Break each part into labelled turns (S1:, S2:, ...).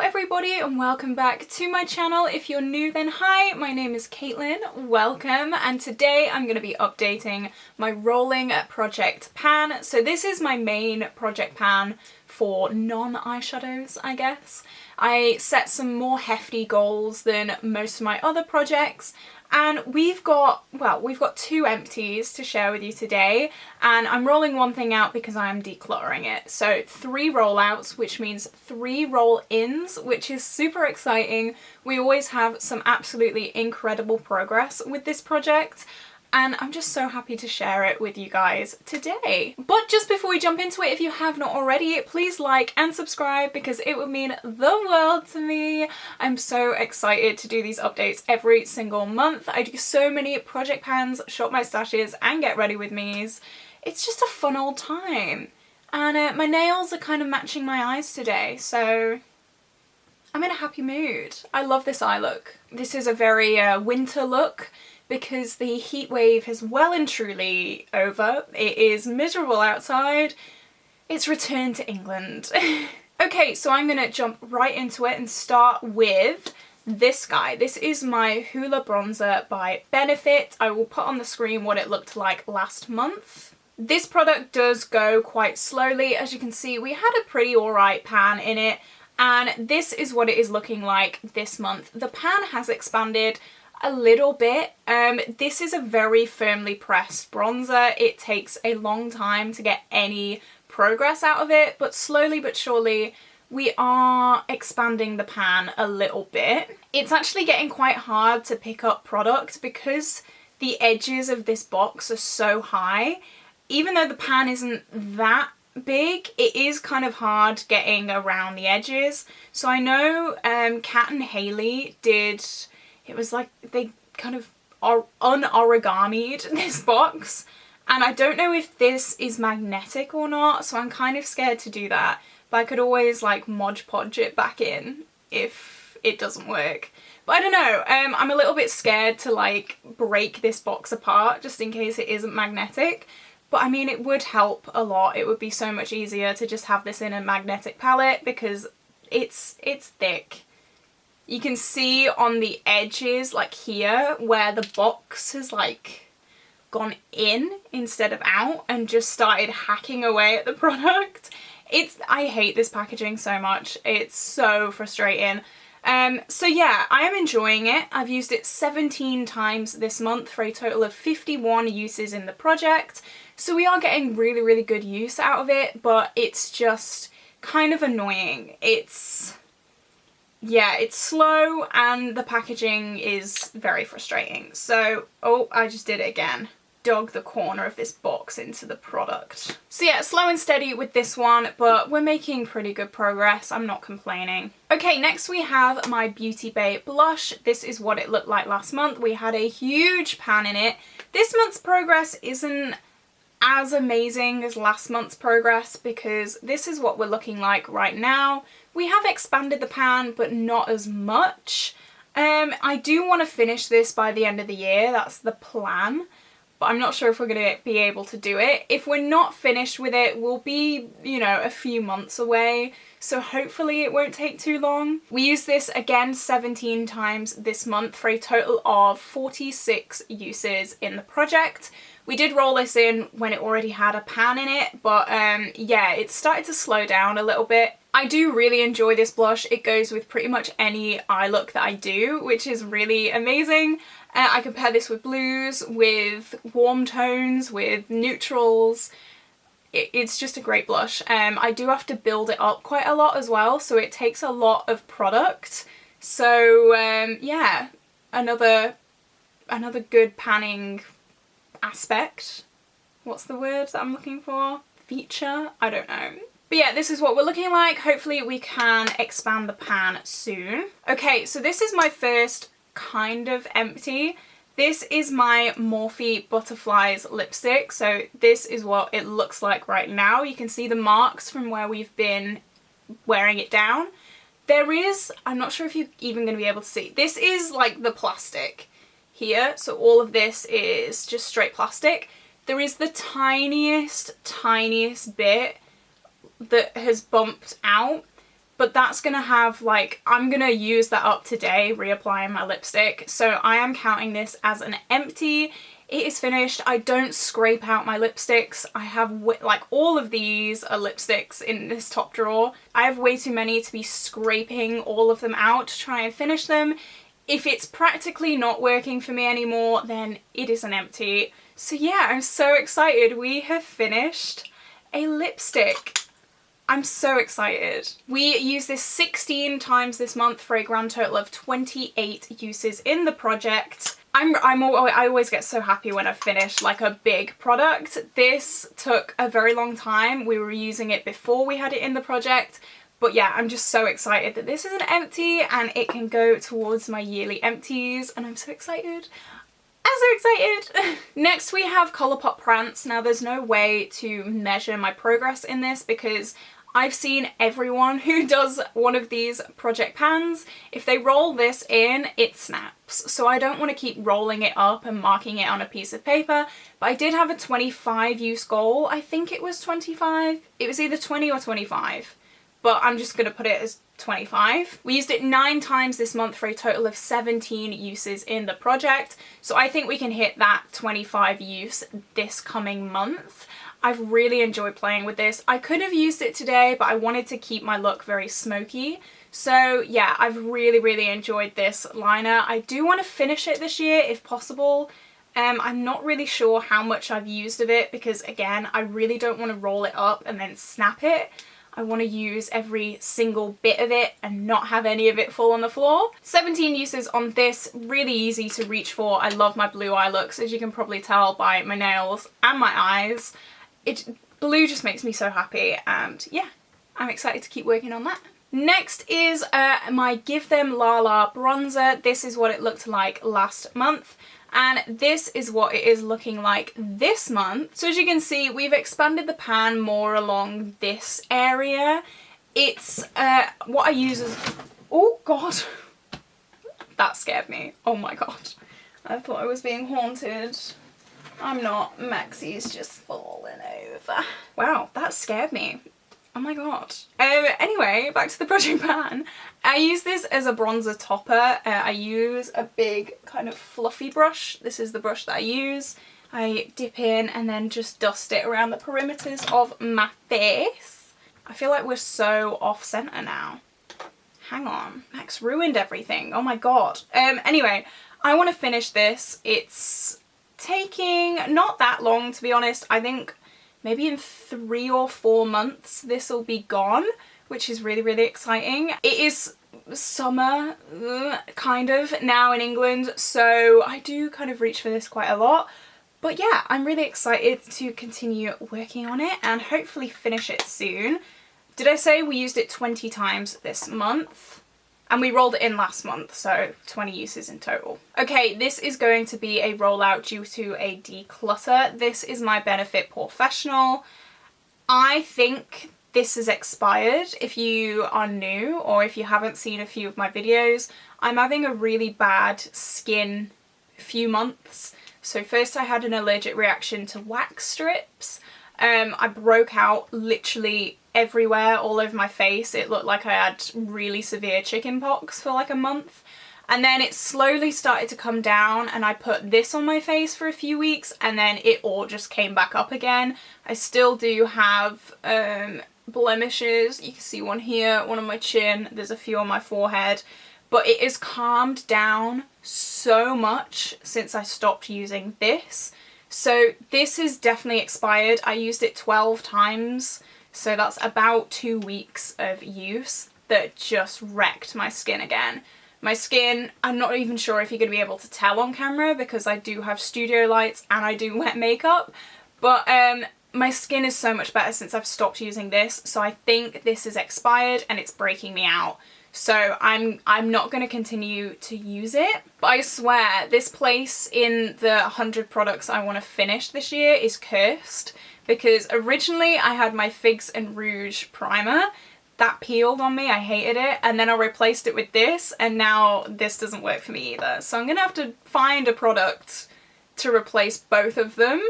S1: everybody and welcome back to my channel. If you're new then hi, my name is Caitlin, welcome, and today I'm going to be updating my rolling project pan. So this is my main project pan for non-eyeshadows, I guess. I set some more hefty goals than most of my other projects, and we've got two empties to share with you today, and I'm rolling one thing out because I'm decluttering it. So 3 rollouts, which means 3 roll-ins, which is super exciting. We always have some absolutely incredible progress with this project, and I'm just so happy to share it with you guys today. But just before we jump into it, if you have not already, please like and subscribe because it would mean the world to me. I'm so excited to do these updates every single month. I do so many project pans, shop my stashes, and get ready with me's. It's just a fun old time. And my nails are kind of matching my eyes today, so I'm in a happy mood. I love this eye look. This is a very winter look, because the heat wave is well and truly over. It is miserable outside. It's returned to England. Okay, so I'm gonna jump right into it and start with this guy. This is my Hoola bronzer by Benefit. I will put on the screen what it looked like last month. This product does go quite slowly. As you can see, we had a pretty alright pan in it, and this is what it is looking like this month. The pan has expanded a little bit. This is a very firmly pressed bronzer. It takes a long time to get any progress out of it, but slowly but surely we are expanding the pan a little bit. It's actually getting quite hard to pick up product because the edges of this box are so high. Even though the pan isn't that big, it is kind of hard getting around the edges. So I know Kat and Haley did, it was like they kind of un-origami'd this box, and I don't know if this is magnetic or not, so I'm kind of scared to do that, but I could always like Mod Podge it back in if it doesn't work. But I don't know, I'm a little bit scared to like break this box apart just in case it isn't magnetic, but I mean it would help a lot. It would be so much easier to just have this in a magnetic palette because it's thick. You can see on the edges, like here, where the box has like gone in instead of out and just started hacking away at the product. I hate this packaging so much. It's so frustrating. So yeah, I am enjoying it. I've used it 17 times this month for a total of 51 uses in the project. So we are getting really, really good use out of it, but it's just kind of annoying. Yeah, it's slow and the packaging is very frustrating. So, oh, I just did it again. Dug the corner of this box into the product. So yeah, slow and steady with this one, but we're making pretty good progress. I'm not complaining. Okay, next we have my Beauty Bay blush. This is what it looked like last month. We had a huge pan in it. This month's progress isn't as amazing as last month's progress because this is what we're looking like right now. We have expanded the pan, but not as much. I do want to finish this by the end of the year. That's the plan, but I'm not sure if we're going to be able to do it. If we're not finished with it, we'll be, you know, a few months away. So hopefully it won't take too long. We used this again 17 times this month for a total of 46 uses in the project. We did roll this in when it already had a pan in it, but yeah, it started to slow down a little bit. I do really enjoy this blush. It goes with pretty much any eye look that I do, which is really amazing. I can pair this with blues, with warm tones, with neutrals. It's just a great blush. I do have to build it up quite a lot as well, so it takes a lot of product. So yeah, another good panning aspect. What's the word that I'm looking for? Feature? I don't know. But yeah, this is what we're looking like. Hopefully we can expand the pan soon. Okay, so this is my first kind of empty. This is my Morphe Butterflies lipstick. So this is what it looks like right now. You can see the marks from where we've been wearing it down. There is, I'm not sure if you're even going to be able to see, this is like the plastic here. So all of this is just straight plastic. There is the tiniest bit that has bumped out, but that's gonna have like, I'm gonna use that up today, reapplying my lipstick. So I am counting this as an empty. It is finished. I don't scrape out my lipsticks. I have like all of these are lipsticks in this top drawer. I have way too many to be scraping all of them out to try and finish them. If it's practically not working for me anymore, then it is an empty. So yeah, I'm so excited. We have finished a lipstick. I'm so excited. We use this 16 times this month for a grand total of 28 uses in the project. I always get so happy when I finish like a big product. This took a very long time. We were using it before we had it in the project. But yeah, I'm just so excited that this is an empty and it can go towards my yearly empties, and I'm so excited. I'm so excited! Next we have Colourpop Prance. Now there's no way to measure my progress in this because I've seen everyone who does one of these project pans, if they roll this in, it snaps. So I don't want to keep rolling it up and marking it on a piece of paper, but I did have a 25 use goal. I think it was 25. It was either 20 or 25, but I'm just going to put it as 25. We used it 9 times this month for a total of 17 uses in the project. So I think we can hit that 25 use this coming month. I've really enjoyed playing with this. I could have used it today, but I wanted to keep my look very smoky. So yeah, I've really enjoyed this liner. I do want to finish it this year if possible. I'm not really sure how much I've used of it because again, I really don't want to roll it up and then snap it. I want to use every single bit of it and not have any of it fall on the floor. 17 uses on this, really easy to reach for. I love my blue eye looks, as you can probably tell by my nails and my eyes. Blue just makes me so happy, and yeah, I'm excited to keep working on that. Next is my Give Them La La bronzer. This is what it looked like last month, and this is what it is looking like this month. So as you can see, we've expanded the pan more along this area. It's what I use as... Oh god, that scared me. Oh my god, I thought I was being haunted. I'm not. Maxie's just falling over. Wow, that scared me. Oh my god. Anyway, back to the project pan. I use this as a bronzer topper. I use a big kind of fluffy brush. This is the brush that I use. I dip in and then just dust it around the perimeters of my face. I feel like we're so off center now. Hang on. Max ruined everything. Oh my god. Anyway, I want to finish this. It's taking not that long, to be honest. I think maybe in 3 or 4 months this will be gone, which is really exciting. It is summer kind of now in England, so I do kind of reach for this quite a lot. But yeah, I'm really excited to continue working on it and hopefully finish it soon. Did I say we used it 20 times this month? And we rolled it in last month, so 20 uses in total. Okay, this is going to be a rollout due to a declutter. This is my Benefit Professional. I think this is expired. If you are new or if you haven't seen a few of my videos, I'm having a really bad skin few months. So first I had an allergic reaction to wax strips. I broke out literally everywhere, all over my face. It looked like I had really severe chicken pox for like a month. And then it slowly started to come down and I put this on my face for a few weeks and then it all just came back up again. I still do have blemishes. You can see one here, one on my chin, there's a few on my forehead. But it has calmed down so much since I stopped using this. So this is definitely expired. I used it 12 times, so that's about 2 weeks of use that just wrecked my skin again. My skin, I'm not even sure if you're going to be able to tell on camera because I do have studio lights and I do wear makeup, but my skin is so much better since I've stopped using this, so I think this is expired and it's breaking me out. So I'm not going to continue to use it. But I swear, this place in the 100 products I want to finish this year is cursed. Because originally I had my Figs and Rouge primer. That peeled on me, I hated it. And then I replaced it with this, and now this doesn't work for me either. So I'm going to have to find a product to replace both of them.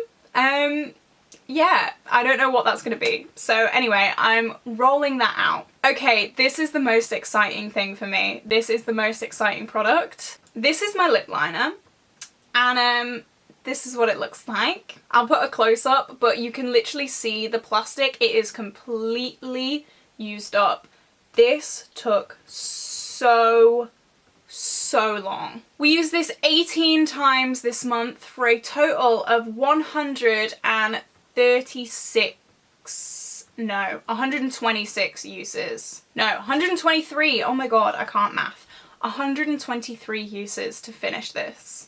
S1: yeah, I don't know what that's gonna be. So anyway, I'm rolling that out. Okay, this is the most exciting thing for me. This is the most exciting product. This is my lip liner, and this is what it looks like. I'll put a close up, but you can literally see the plastic. It is completely used up. This took so long. We used this 18 times this month for a total of 126 uses. No, 123. Oh my god, I can't math. 123 uses to finish this.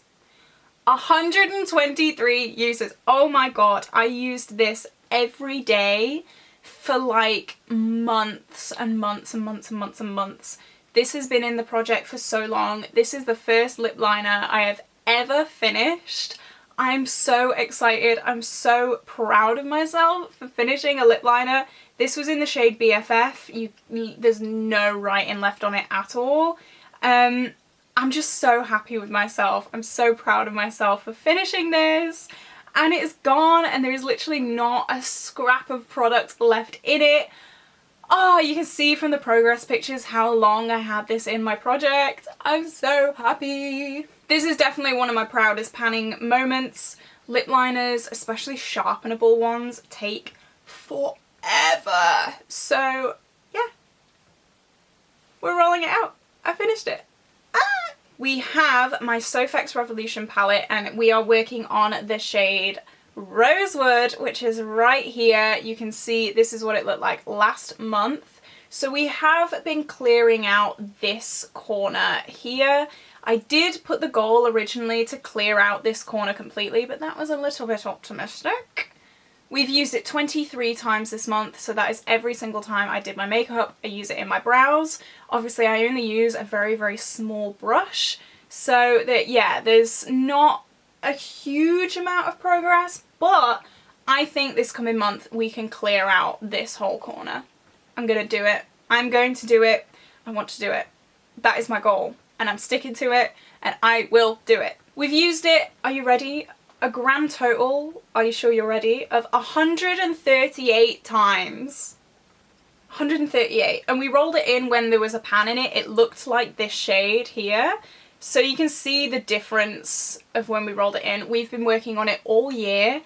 S1: 123 uses. Oh my god, I used this every day for like months and months and months and months and months. This has been in the project for so long. This is the first lip liner I have ever finished. I'm so excited. I'm so proud of myself for finishing a lip liner. This was in the shade BFF. There's no writing left on it at all. I'm just so happy with myself. I'm so proud of myself for finishing this. And it's gone, and there is literally not a scrap of product left in it. Oh, you can see from the progress pictures how long I had this in my project. I'm so happy. This is definitely one of my proudest panning moments. Lip liners, especially sharpenable ones, take forever. So yeah, we're rolling it out. I finished it. We have my Sofx Revolution palette, and we are working on the shade Rosewood, which is right here. You can see this is what it looked like last month. So we have been clearing out this corner here. I did put the goal originally to clear out this corner completely, but that was a little bit optimistic. We've used it 23 times this month, so that is every single time I did my makeup. I use it in my brows. Obviously, I only use a very, very small brush, so that, yeah, there's not a huge amount of progress, but I think this coming month we can clear out this whole corner. I'm gonna do it. I'm going to do it. I want to do it. That is my goal, and I'm sticking to it, and I will do it. We've used it, are you ready? A grand total, are you sure you're ready, of 138 times. 138. And we rolled it in when there was a pan in it. It looked like this shade here. So you can see the difference of when we rolled it in. We've been working on it all year.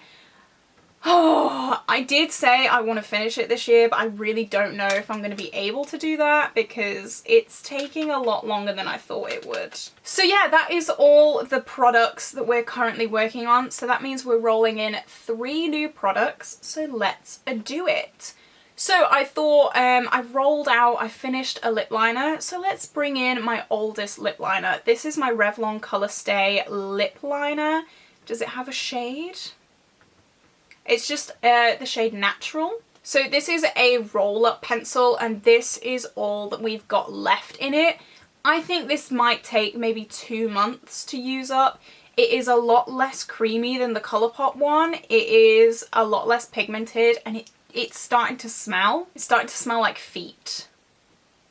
S1: Oh, I did say I want to finish it this year, but I really don't know if I'm going to be able to do that because it's taking a lot longer than I thought it would. So yeah, that is all the products that we're currently working on. So that means we're rolling in 3 new products. So let's do it. So I thought I finished a lip liner. So let's bring in my oldest lip liner. This is my Revlon Color Stay lip liner. Does it have a shade? It's just the shade Natural. So this is a roll-up pencil, and this is all that we've got left in it. I think this might take maybe 2 months to use up. It is a lot less creamy than the Colourpop one. It is a lot less pigmented, and it's starting to smell. It's starting to smell like feet.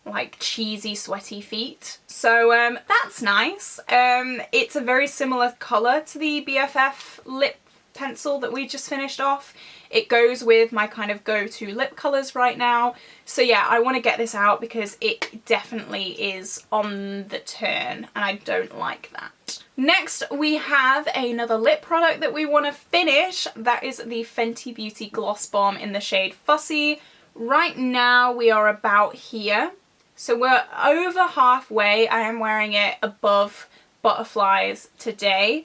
S1: Like cheesy, sweaty feet. So that's nice. It's a very similar colour to the BFF lip pencil that we just finished off. It goes with my kind of go-to lip colours right now. So yeah, I want to get this out because it definitely is on the turn and I don't like that. Next we have another lip product that we want to finish. That is the Fenty Beauty Gloss Bomb in the shade Fussy. Right now we are about here. So we're over halfway. I am wearing it above Butterflies today.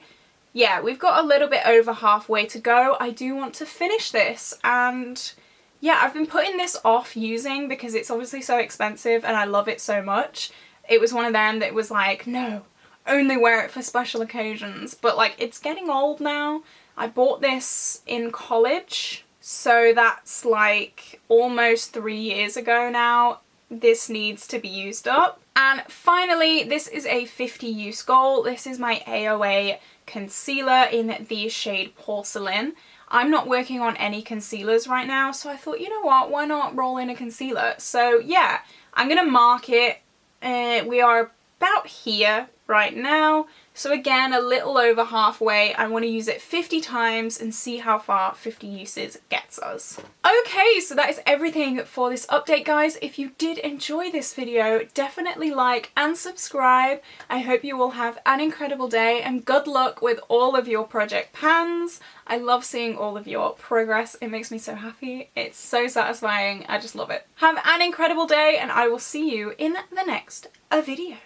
S1: Yeah, we've got a little bit over halfway to go. I do want to finish this, and yeah, I've been putting this off using because it's obviously so expensive and I love it so much. It was one of them that was like, no, only wear it for special occasions, but like it's getting old now. I bought this in college, so that's like almost 3 years ago now. This needs to be used up. And finally, this is a 50 use goal. This is my AOA concealer in the shade Porcelain. I'm not working on any concealers right now, so I thought, you know what, why not roll in a concealer? So yeah, I'm gonna mark it. We are about here right now. So again, a little over halfway. I want to use it 50 times and see how far 50 uses gets us. Okay, so that is everything for this update, guys. If you did enjoy this video, definitely like and subscribe. I hope you will have an incredible day and good luck with all of your project pans. I love seeing all of your progress. It makes me so happy. It's so satisfying. I just love it. Have an incredible day and I will see you in the next video.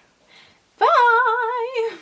S1: Bye!